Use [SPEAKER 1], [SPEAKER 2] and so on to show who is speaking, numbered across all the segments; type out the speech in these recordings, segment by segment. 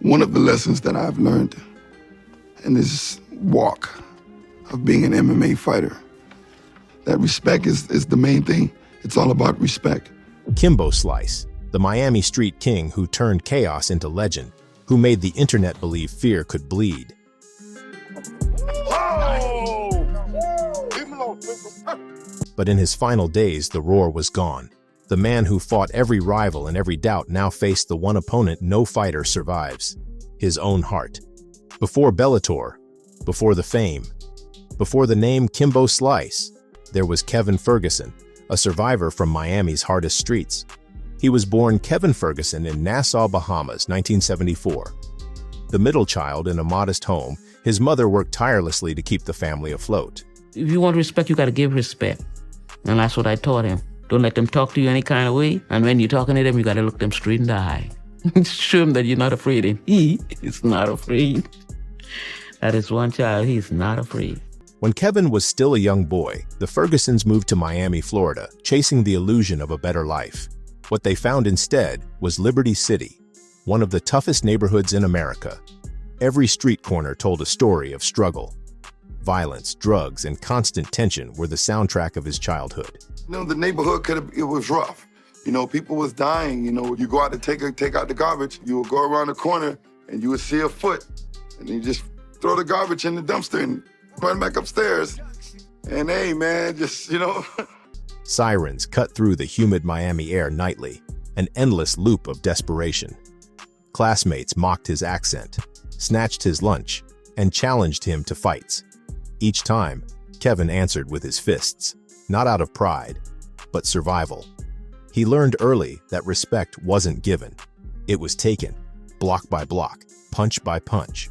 [SPEAKER 1] One of the lessons that I've learned in this walk of being an MMA fighter, that respect is the main thing. It's all about respect.
[SPEAKER 2] Kimbo Slice, the Miami street king who turned chaos into legend, who made the internet believe fear could bleed. But in his final days, the roar was gone. The man who fought every rival and every doubt now faced the one opponent no fighter survives: his own heart. Before Bellator, before the fame, before the name Kimbo Slice, there was Kevin Ferguson, a survivor from Miami's hardest streets. He was born Kevin Ferguson in Nassau, Bahamas, 1974. The middle child in a modest home, his mother worked tirelessly to keep the family afloat.
[SPEAKER 3] If you want respect, you got to give respect. And that's what I taught him. Don't let them talk to you any kind of way. And when you're talking to them, you got to look them straight in the eye. Show them that you're not afraid. And he is not afraid. That is one child, he's not afraid.
[SPEAKER 2] When Kevin was still a young boy, the Fergusons moved to Miami, Florida, chasing the illusion of a better life. What they found instead was Liberty City, one of the toughest neighborhoods in America. Every street corner told a story of struggle. Violence, drugs, and constant tension were the soundtrack of his childhood.
[SPEAKER 1] You know, the neighborhood it was rough. You know, people was dying. You know, you go out to take out the garbage, you would go around the corner and you would see a foot, and you just throw the garbage in the dumpster and run back upstairs. And hey, man, just, you know.
[SPEAKER 2] Sirens cut through the humid Miami air nightly, an endless loop of desperation. Classmates mocked his accent, snatched his lunch, and challenged him to fights. Each time, Kevin answered with his fists, not out of pride, but survival. He learned early that respect wasn't given. It was taken, block by block, punch by punch.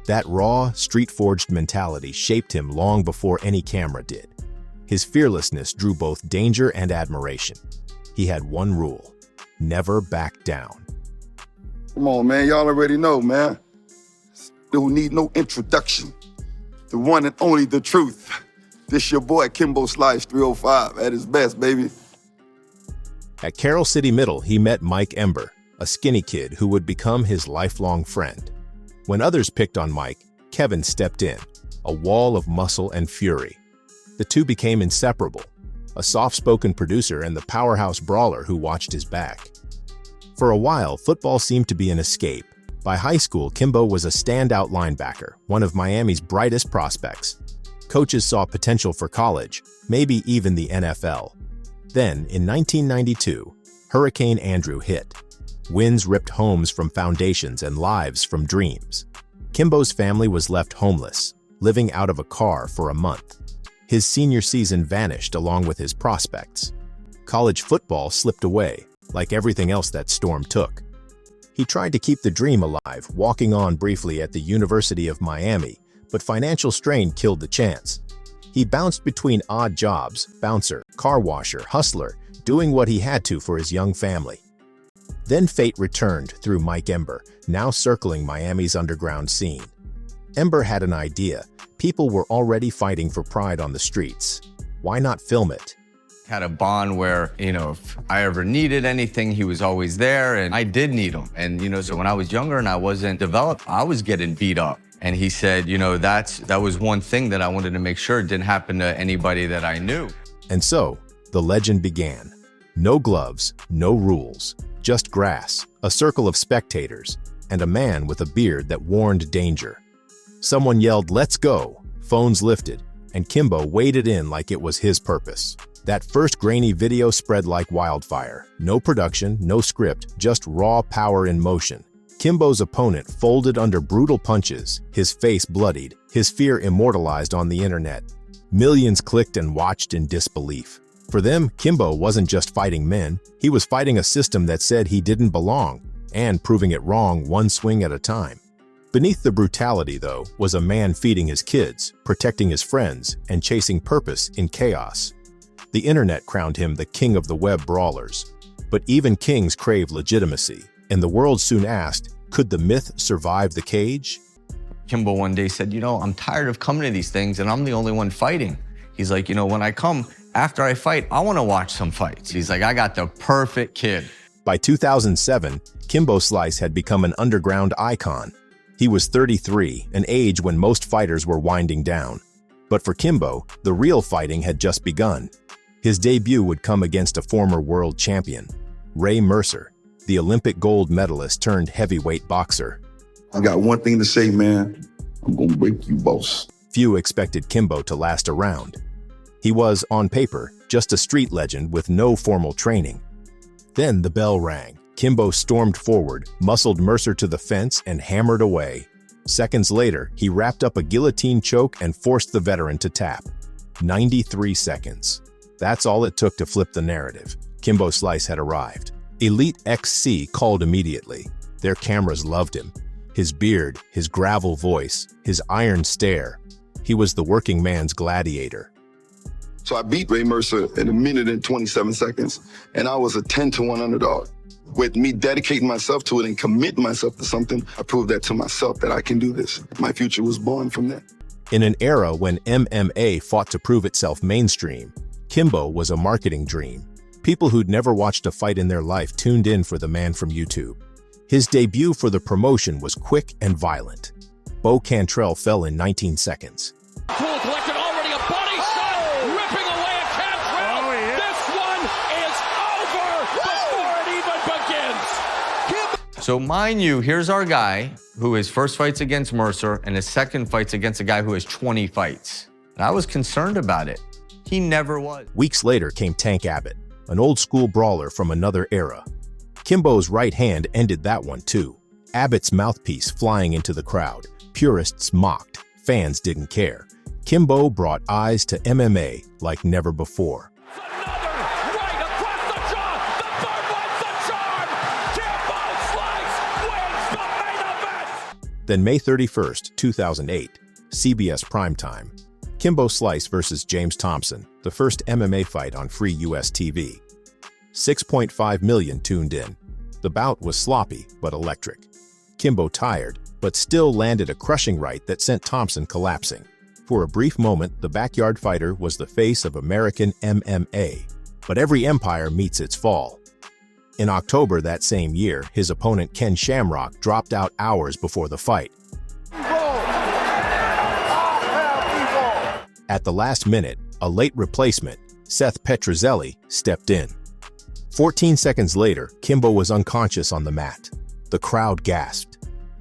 [SPEAKER 2] That raw, street-forged mentality shaped him long before any camera did. His fearlessness drew both danger and admiration. He had one rule: never back down.
[SPEAKER 1] Come on, man, y'all already know, man. Don't need no introduction. The one and only, the truth. This your boy, Kimbo Slice, 305, at his best, baby.
[SPEAKER 2] At Carroll City Middle, he met Mike Ember, a skinny kid who would become his lifelong friend. When others picked on Mike, Kevin stepped in, a wall of muscle and fury. The two became inseparable, a soft-spoken producer and the powerhouse brawler who watched his back. For a while, football seemed to be an escape. By high school, Kimbo was a standout linebacker, one of Miami's brightest prospects. Coaches saw potential for college, maybe even the NFL. Then, in 1992, Hurricane Andrew hit. Winds ripped homes from foundations and lives from dreams. Kimbo's family was left homeless, living out of a car for a month. His senior season vanished along with his prospects. College football slipped away, like everything else that storm took. He tried to keep the dream alive, walking on briefly at the University of Miami, but financial strain killed the chance. He bounced between odd jobs: bouncer, car washer, hustler, doing what he had to for his young family. Then fate returned through Mike Ember, now circling Miami's underground scene. Ember had an idea. People were already fighting for pride on the streets. Why not film it?
[SPEAKER 4] Had a bond where, if I ever needed anything, he was always there, and I did need him. And, so when I was younger and I wasn't developed, I was getting beat up. And he said, that was one thing that I wanted to make sure didn't happen to anybody that I knew.
[SPEAKER 2] And so, the legend began. No gloves, no rules, just grass, a circle of spectators, and a man with a beard that warned danger. Someone yelled, "Let's go!" Phones lifted, and Kimbo waded in like it was his purpose. That first grainy video spread like wildfire. No production, no script, just raw power in motion. Kimbo's opponent folded under brutal punches, his face bloodied, his fear immortalized on the internet. Millions clicked and watched in disbelief. For them, Kimbo wasn't just fighting men, he was fighting a system that said he didn't belong, and proving it wrong one swing at a time. Beneath the brutality, though, was a man feeding his kids, protecting his friends, and chasing purpose in chaos. The internet crowned him the king of the web brawlers. But even kings crave legitimacy, and the world soon asked, could the myth survive the cage?
[SPEAKER 4] Kimbo one day said, I'm tired of coming to these things and I'm the only one fighting. He's like, when I come, after I fight, I want to watch some fights. He's like, I got the perfect kid.
[SPEAKER 2] By 2007, Kimbo Slice had become an underground icon. He was 33, an age when most fighters were winding down. But for Kimbo, the real fighting had just begun. His debut would come against a former world champion, Ray Mercer, the Olympic gold medalist turned heavyweight boxer.
[SPEAKER 1] I got one thing to say, man. I'm gonna break you, boss.
[SPEAKER 2] Few expected Kimbo to last a round. He was, on paper, just a street legend with no formal training. Then the bell rang. Kimbo stormed forward, muscled Mercer to the fence, and hammered away. Seconds later, he wrapped up a guillotine choke and forced the veteran to tap. 93 seconds. That's all it took to flip the narrative. Kimbo Slice had arrived. Elite XC called immediately. Their cameras loved him. His beard, his gravel voice, his iron stare. He was the working man's gladiator.
[SPEAKER 1] So I beat Ray Mercer in 1 minute and 27 seconds, and I was a 10-1 underdog. With me dedicating myself to it and committing myself to something, I proved that to myself that I can do this. My future was born from that.
[SPEAKER 2] In an era when MMA fought to prove itself mainstream, Kimbo was a marketing dream. People who'd never watched a fight in their life tuned in for the man from YouTube. His debut for the promotion was quick and violent. Bo Cantrell fell in 19 seconds.
[SPEAKER 5] Cool collected already a body shot, ripping away at Cantrell. Oh, yeah. This one is over before it even begins.
[SPEAKER 4] So mind you, here's our guy who his first fight's against Mercer and his second fight's against a guy who has 20 fights. And I was concerned about it. He never was.
[SPEAKER 2] Weeks later came Tank Abbott, an old-school brawler from another era. Kimbo's right hand ended that one too. Abbott's mouthpiece flying into the crowd. Purists mocked. Fans didn't care. Kimbo brought eyes to MMA like never before.
[SPEAKER 5] Another right across the jaw. The third one's the charm. Kimbo Slice wins the main event.
[SPEAKER 2] Then May 31st, 2008, CBS Primetime. Kimbo Slice versus James Thompson, the first MMA fight on free US TV. 6.5 million tuned in. The bout was sloppy but electric. Kimbo tired, but still landed a crushing right that sent Thompson collapsing. For a brief moment, the backyard fighter was the face of American MMA. But every empire meets its fall. In October that same year, his opponent Ken Shamrock dropped out hours before the fight. At the last minute, a late replacement, Seth Petrozelli, stepped in. 14 seconds later, Kimbo was unconscious on the mat. The crowd gasped.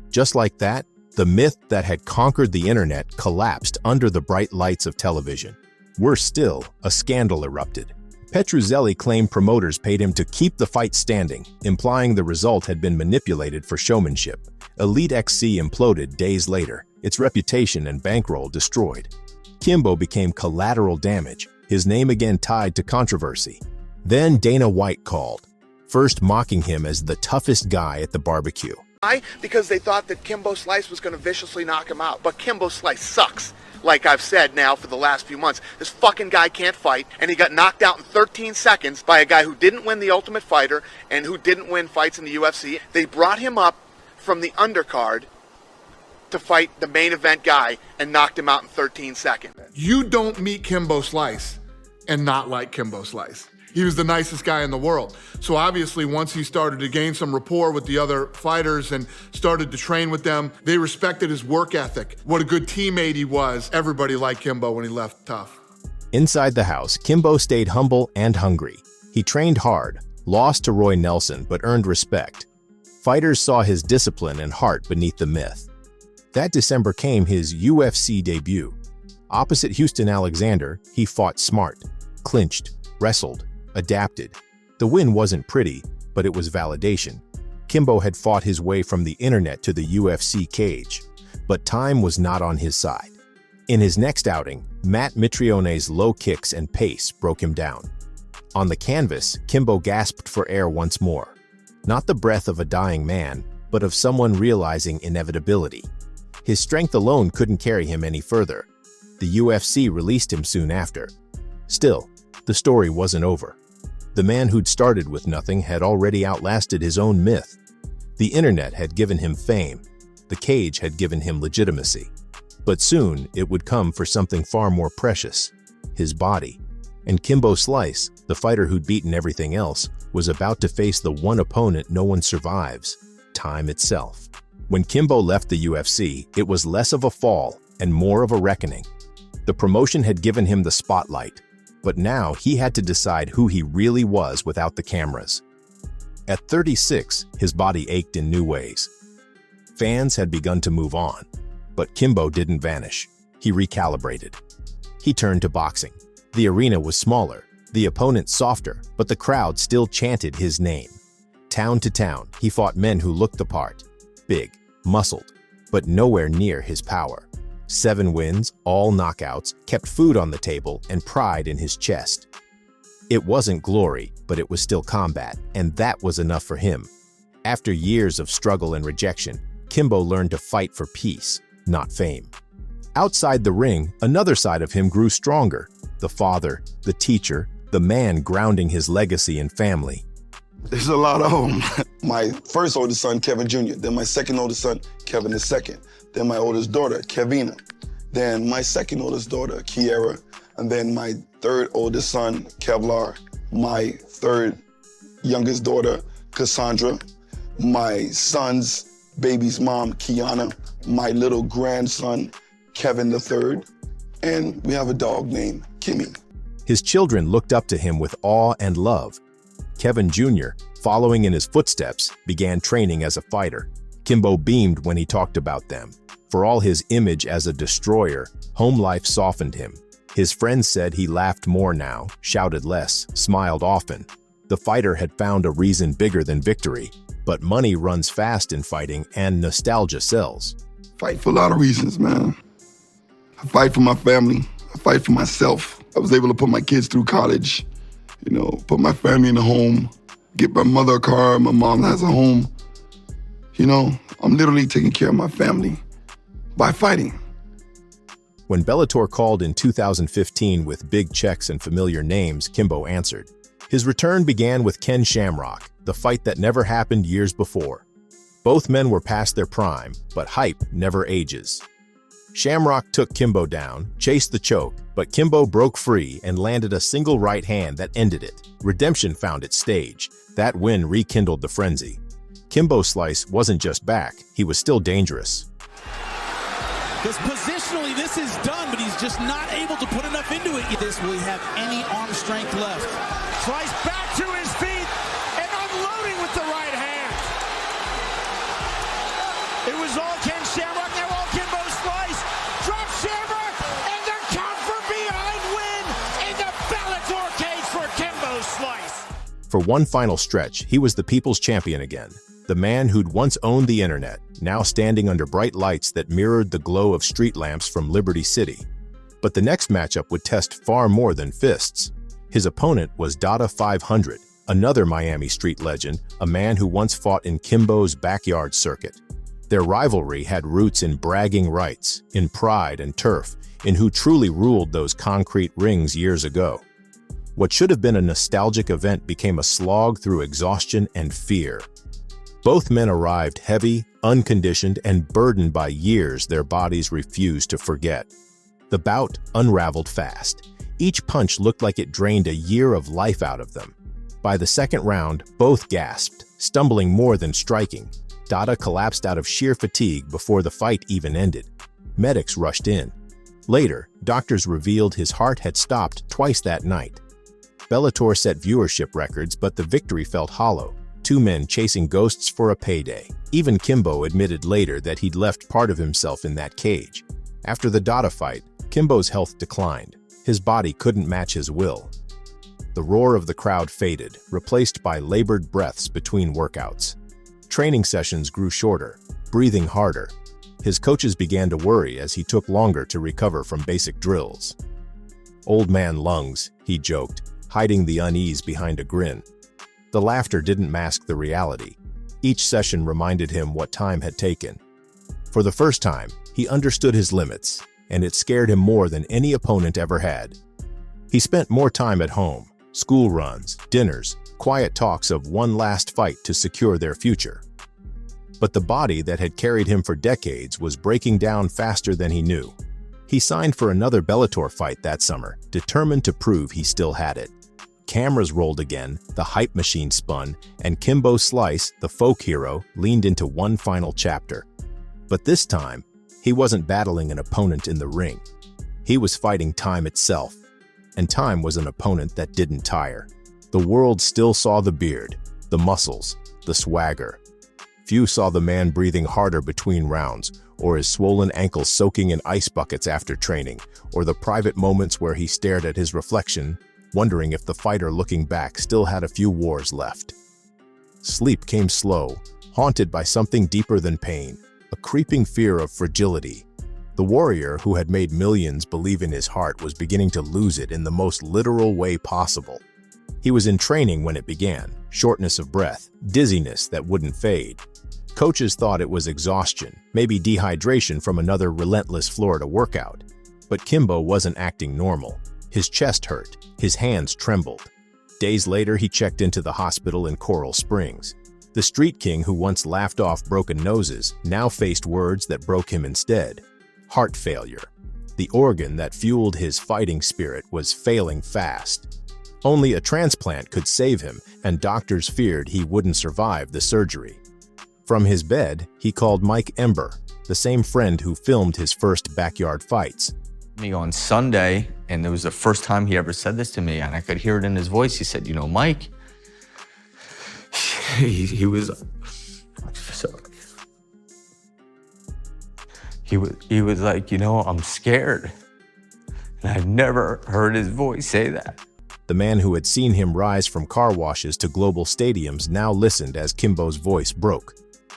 [SPEAKER 2] Just like that, the myth that had conquered the internet collapsed under the bright lights of television. Worse still, a scandal erupted. Petrozelli claimed promoters paid him to keep the fight standing, implying the result had been manipulated for showmanship. Elite XC imploded days later, its reputation and bankroll destroyed. Kimbo became collateral damage, his name again tied to controversy. Then Dana White called, first mocking him as the toughest guy at the barbecue.
[SPEAKER 6] Why? Because they thought that Kimbo Slice was going to viciously knock him out. But Kimbo Slice sucks. Like I've said now for the last few months, this fucking guy can't fight, and he got knocked out in 13 seconds by a guy who didn't win the Ultimate Fighter and who didn't win fights in the UFC. They brought him up from the undercard to fight the main event guy and knocked him out in 13 seconds.
[SPEAKER 7] You don't meet Kimbo Slice and not like Kimbo Slice. He was the nicest guy in the world. So obviously once he started to gain some rapport with the other fighters and started to train with them, they respected his work ethic, what a good teammate he was. Everybody liked Kimbo when he left tough.
[SPEAKER 2] Inside the house, Kimbo stayed humble and hungry. He trained hard, lost to Roy Nelson, but earned respect. Fighters saw his discipline and heart beneath the myth. That December came his UFC debut. Opposite Houston Alexander, he fought smart, clinched, wrestled, adapted. The win wasn't pretty, but it was validation. Kimbo had fought his way from the internet to the UFC cage, but time was not on his side. In his next outing, Matt Mitrione's low kicks and pace broke him down. On the canvas, Kimbo gasped for air once more. Not the breath of a dying man, but of someone realizing inevitability. His strength alone couldn't carry him any further. The UFC released him soon after. Still, the story wasn't over. The man who'd started with nothing had already outlasted his own myth. The internet had given him fame. The cage had given him legitimacy. But soon, it would come for something far more precious, his body. And Kimbo Slice, the fighter who'd beaten everything else, was about to face the one opponent no one survives, time itself. When Kimbo left the UFC, it was less of a fall and more of a reckoning. The promotion had given him the spotlight, but now he had to decide who he really was without the cameras. At 36, his body ached in new ways. Fans had begun to move on, but Kimbo didn't vanish. He recalibrated. He turned to boxing. The arena was smaller, the opponent softer, but the crowd still chanted his name. Town to town, he fought men who looked the part. Big, muscled, but nowhere near his power. 7 wins, all knockouts, kept food on the table and pride in his chest. It wasn't glory, but it was still combat, and that was enough for him. After years of struggle and rejection, Kimbo learned to fight for peace, not fame. Outside the ring, another side of him grew stronger. The father, the teacher, the man grounding his legacy and family.
[SPEAKER 1] There's a lot of them. My first oldest son, Kevin Jr., then my second oldest son, Kevin II, then my oldest daughter, Kevina, then my second oldest daughter, Kiera, and then my third oldest son, Kevlar, my third youngest daughter, Cassandra, my son's baby's mom, Kiana, my little grandson, Kevin III, and we have a dog named Kimmy.
[SPEAKER 2] His children looked up to him with awe and love. Kevin Jr., following in his footsteps, began training as a fighter. Kimbo beamed when he talked about them. For all his image as a destroyer, home life softened him. His friends said he laughed more now, shouted less, smiled often. The fighter had found a reason bigger than victory, but money runs fast in fighting and nostalgia sells.
[SPEAKER 1] Fight for a lot of reasons, man. I fight for my family. I fight for myself. I was able to put my kids through college, put my family in a home, get my mother a car, my mom has a home. I'm literally taking care of my family by fighting.
[SPEAKER 2] When Bellator called in 2015 with big checks and familiar names, Kimbo answered. His return began with Ken Shamrock, the fight that never happened years before. Both men were past their prime, but hype never ages. Shamrock took Kimbo down, chased the choke, but Kimbo broke free and landed a single right hand that ended it. Redemption found its stage. That win rekindled the frenzy. Kimbo Slice wasn't just back, he was still dangerous.
[SPEAKER 8] Because positionally this is done, but he's just not able to put enough into it. This will he have any arm strength left? Slice back to his feet and unloading with the right hand. It was all Ken Shamrock, now all Kimbo Slice. Drop Shamrock and the count for behind win in the Bellator cage for Kimbo Slice.
[SPEAKER 2] For one final stretch, he was the people's champion again. The man who'd once owned the internet, now standing under bright lights that mirrored the glow of street lamps from Liberty City. But the next matchup would test far more than fists. His opponent was Dada 500, another Miami street legend, a man who once fought in Kimbo's backyard circuit. Their rivalry had roots in bragging rights, in pride and turf, in who truly ruled those concrete rings years ago. What should have been a nostalgic event became a slog through exhaustion and fear. Both men arrived heavy, unconditioned, and burdened by years their bodies refused to forget. The bout unraveled fast. Each punch looked like it drained a year of life out of them. By the second round, both gasped, stumbling more than striking. Dada collapsed out of sheer fatigue before the fight even ended. Medics rushed in. Later, doctors revealed his heart had stopped twice that night. Bellator set viewership records, but the victory felt hollow. 2 men chasing ghosts for a payday. Even Kimbo admitted later that he'd left part of himself in that cage. After the Dada fight, Kimbo's health declined. His body couldn't match his will. The roar of the crowd faded, replaced by labored breaths between workouts. Training sessions grew shorter, breathing harder. His coaches began to worry as he took longer to recover from basic drills. "Old man lungs," he joked, hiding the unease behind a grin. The laughter didn't mask the reality. Each session reminded him what time had taken. For the first time, he understood his limits, and it scared him more than any opponent ever had. He spent more time at home, school runs, dinners, quiet talks of one last fight to secure their future. But the body that had carried him for decades was breaking down faster than he knew. He signed for another Bellator fight that summer, determined to prove he still had it. cameras rolled again, the hype machine spun, and Kimbo Slice, the folk hero, leaned into one final chapter. But this time, he wasn't battling an opponent in the ring. He was fighting time itself, and time was an opponent that didn't tire. The world still saw the beard, the muscles, the swagger. Few saw the man breathing harder between rounds, or his swollen ankles soaking in ice buckets after training, or the private moments where he stared at his reflection, wondering if the fighter looking back still had a few wars left. Sleep came slow, haunted by something deeper than pain, a creeping fear of fragility. The warrior who had made millions believe in his heart was beginning to lose it in the most literal way possible. He was in training when it began, shortness of breath, dizziness that wouldn't fade. Coaches thought it was exhaustion, maybe dehydration from another relentless Florida workout. But Kimbo wasn't acting normal. His chest hurt, his hands trembled. Days later, he checked into the hospital in Coral Springs. The street king who once laughed off broken noses now faced words that broke him instead. Heart failure. The organ that fueled his fighting spirit was failing fast. Only a transplant could save him, and doctors feared he wouldn't survive the surgery. From his bed, he called Mike Ember, the same friend who filmed his first backyard fights.
[SPEAKER 4] Me on Sunday, and it was the first time he ever said this to me, and I could hear it in his voice. He said, Mike, he was like, I'm scared. And I've never heard his voice say that.
[SPEAKER 2] The man who had seen him rise from car washes to global stadiums now listened as Kimbo's voice broke.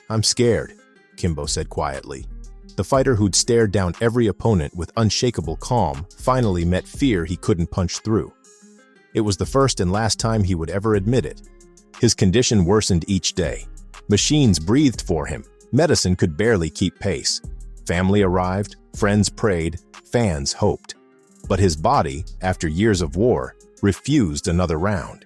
[SPEAKER 2] "I'm scared," Kimbo said quietly. The fighter who'd stared down every opponent with unshakable calm finally met fear he couldn't punch through. It was the first and last time he would ever admit it. His condition worsened each day. Machines breathed for him. Medicine could barely keep pace. Family arrived, friends prayed, fans hoped. But his body, after years of war, refused another round.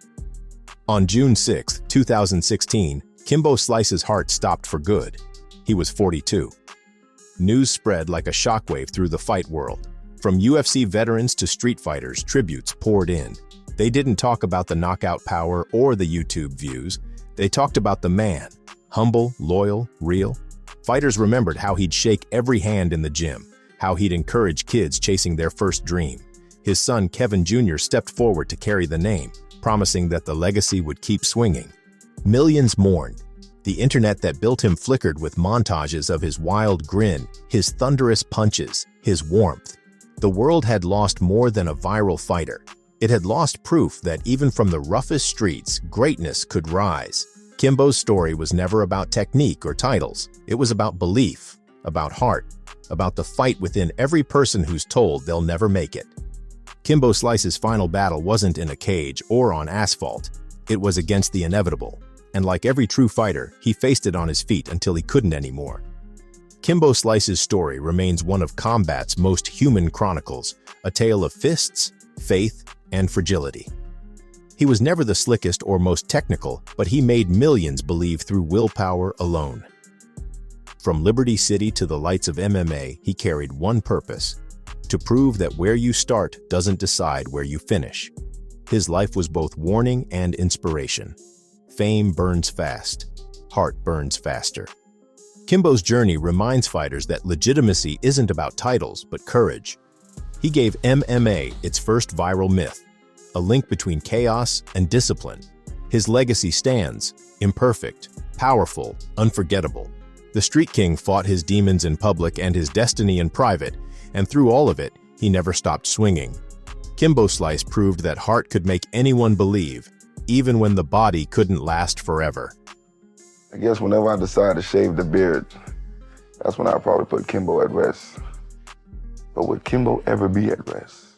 [SPEAKER 2] On June 6, 2016, Kimbo Slice's heart stopped for good. He was 42. News spread like a shockwave through the fight world. From UFC veterans to street fighters, tributes poured in. They didn't talk about the knockout power or the YouTube views. They talked about the man, humble, loyal, real. Fighters remembered how he'd shake every hand in the gym, how he'd encourage kids chasing their first dream. His son, Kevin Jr., stepped forward to carry the name, promising that the legacy would keep swinging. Millions mourned. The internet that built him flickered with montages of his wild grin, his thunderous punches, his warmth. The world had lost more than a viral fighter. It had lost proof that even from the roughest streets, greatness could rise. Kimbo's story was never about technique or titles. It was about belief, about heart, about the fight within every person who's told they'll never make it. Kimbo Slice's final battle wasn't in a cage or on asphalt. It was against the inevitable. And like every true fighter, he faced it on his feet until he couldn't anymore. Kimbo Slice's story remains one of combat's most human chronicles, a tale of fists, faith, and fragility. He was never the slickest or most technical, but he made millions believe through willpower alone. From Liberty City to the lights of MMA, he carried one purpose: to prove that where you start doesn't decide where you finish. His life was both warning and inspiration. Fame burns fast. Heart burns faster. Kimbo's journey reminds fighters that legitimacy isn't about titles, but courage. He gave MMA its first viral myth, a link between chaos and discipline. His legacy stands, imperfect, powerful, unforgettable. The Street King fought his demons in public and his destiny in private, and through all of it, he never stopped swinging. Kimbo Slice proved that heart could make anyone believe, even when the body couldn't last forever.
[SPEAKER 1] I guess whenever I decide to shave the beard, that's when I probably put Kimbo at rest. But would Kimbo ever be at rest?